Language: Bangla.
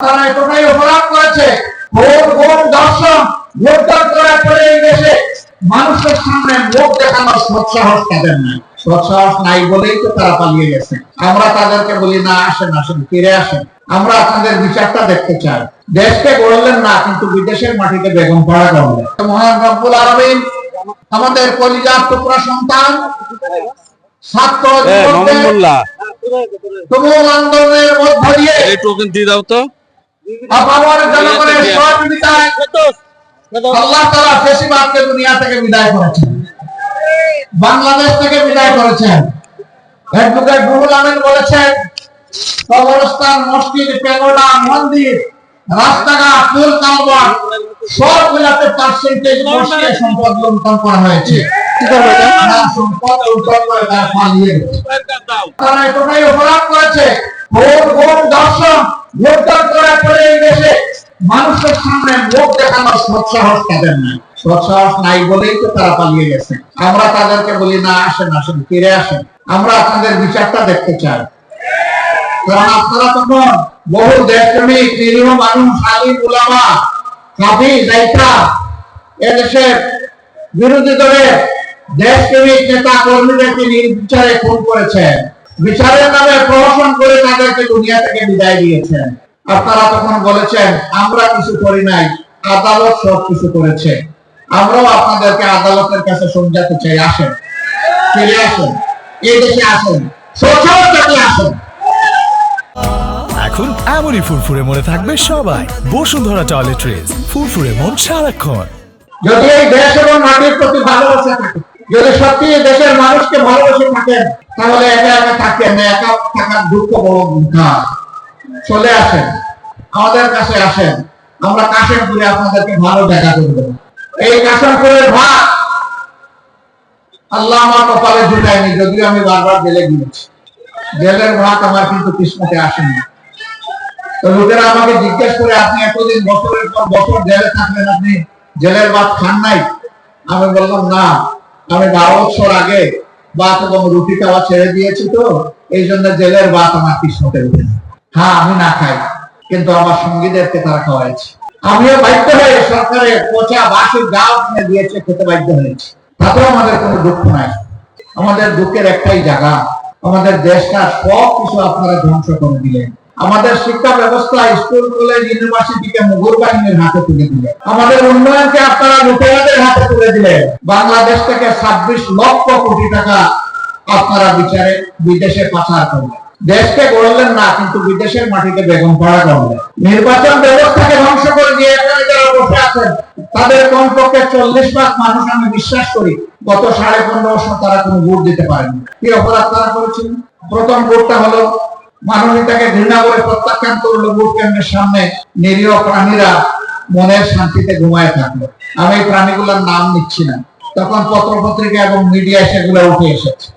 তারা এতটাই অপরাধ করেছে, ভোট দর্শন, ভোটদান করার পরে এই দেশে মানুষের সামনে মুখ দেখানোর সৎসাহস তাদের নাই। সৎসাহস নাই বলেই তো তারা পালিয়ে গেছে। আমরা তাদেরকে বলি না, আসেন আসেন, ফিরে আসেন, আমরা আপনাদের বিচারটা দেখতে চাই। দেশকে গড়লেন না, কিন্তু বিদেশের মাটিতে বেগম পাড়া করলেন। মহান রব্বুল আলামিন আমাদের কলিজার টুকরা সন্তান ছাত্র তুমুল আন্দোলনের মধ্য দিয়ে আপামর জনগণের সহযোগিতায় আল্লাহ তাআলা ফেসিবাদকে দুনিয়া থেকে বিদায় করেছেন, বাংলাদেশ থেকে বিদায় করেছেন। অ্যাডভোকেট রুহুল আমিন বলেছেন, কবরস্থান, মসজিদ, প্যাগোডা, মন্দির, রাস্তাঘাট, পুল, কালভার্ট সবগুলোতে পার্সেন্টেজ বসিয়ে সম্পদ লুণ্ঠন করা হয়েছে। সম্পদ লুণ্ঠন করে তারা পালিয়ে গেছে। তারা এতটাই অপরাধ করেছে, ভোট দর্শন, ভোটদান করার পরে এই দেশে মানুষের সামনে মুখ দেখানোর সৎসাহস তাদের নাই। সৎসাহস নাই বলেই তো তারা পালিয়ে গেছে। আমরা তাদেরকে বলি না, আসেন আসেন, ফিরে আসেন, আমরা আপনাদের বিচারটা দেখতে চাই। কারণ আপনারা তখন বহু দেশপ্রেমিক নিরীহ মানুষ, আলিম উলামা, কাফি দায়িত্বা, এদেশের বিরোধী দলের দেশপ্রেমিক নেতা কর্মীদেরকে নির্বিচারে খুন করেছেন, বিচারের নামে প্রহসন করে তাদেরকে দুনিয়া থেকে বিদায় দিয়েছেন। আপনারা তখন বলেছেন আমরা কিছু করি নাই, আদালত সব কিছু করেছে। আমরাও আপনাদেরকে আদালতের কাছে সমঝাতে চাই, আসেন, ফিরে আসেন, এই দেশে আসেন, সৎসাহস আসেন। এখন এমনই ফুরফুরে মনে থাকবে সবাই। বসুন্ধরা টয়লেট্রিজ, ফুরফুরে মন সারাক্ষণ। যদি এই দেশ এবং মাটির প্রতি ভালোবাসা থাকে, যদি সত্যি দেশের মানুষকে ভালোবেসে থাকেন, তাহলে একা একা থাকেন না, একা থাকার দুঃখ বড় দুঃখা। চলে আসেন, আমাদের কাছে আসেন, আমরা কাশিমপুরে আপনাদেরকে ভালো দেখা করব। এই কাশিমপুরের ভাত আল্লাহ আমার কপালে জুটায়নি, যদিও আমি বারবার জেলে গিয়েছি। জেলের ভাত আমার কিন্তু কিসমতে আসেনি। তো লোকেরা আমাকে জিজ্ঞেস করে, আপনি এতদিন বছরের পর বছর জেলে থাকলেন, আপনি জেলের ভাত খান নাই? আমি বললাম না, আমি 12 বছর আগে ভাত এবং রুটি খাওয়া ছেড়ে দিয়েছি, তো এই জন্য জেলের ভাত আমার কিসমতে উঠেছে। হ্যাঁ, আমি না খাই, কিন্তু আমার সঙ্গীদেরকে তারা খাওয়াইছে। আমিও বাধ্য হয়ে সরকারের পচা বাসি গাও কিনে দিয়েছে, খেতে বাধ্য হয়েছে। তাতেও আমাদের কোনো দুঃখ নাই। আমাদের দুঃখের একটাই জায়গা, আমাদের দেশটা সব কিছু আপনারা ধ্বংস করে দিলেন। আমাদের শিক্ষা ব্যবস্থা, স্কুল, কলেজ, ইউনিভার্সিটিকে মুঘল বাহিনীর হাতে তুলে দিলেন। আমাদের উন্নয়নকে আপনারা লুটেরাদের হাতে তুলে দিলেন। বাংলাদেশ থেকে 26 লক্ষ কোটি টাকা আপনারা বিদেশে পাচার করলেন। দেশকে গড়লেন না, কিন্তু বিদেশের মাটিতে বেগম পাড়া করলেন। নির্বাচন ব্যবস্থাকে ধ্বংস করে দিয়ে এখানে যারা বসে আছেন, তাদের কমপক্ষে 40 লাখ মানুষ আমি বিশ্বাস করি গত 15.5 বছর তারা কোনো ভোট দিতে পারেনি। কি অপরাধ তারা করেছিল? প্রথম ভোটটা হলো মাননীয়তাকে ঘৃণা করে প্রত্যাখ্যান করলো ভোট কেন্দ্রের সামনে। নিরীহ প্রাণীরা মনের শান্তিতে ঘুমায় থাকলো। আমি এই প্রাণীগুলোর নাম নিচ্ছি না, তখন পত্র পত্রিকা এবং মিডিয়ায় সেগুলো উঠে এসেছে।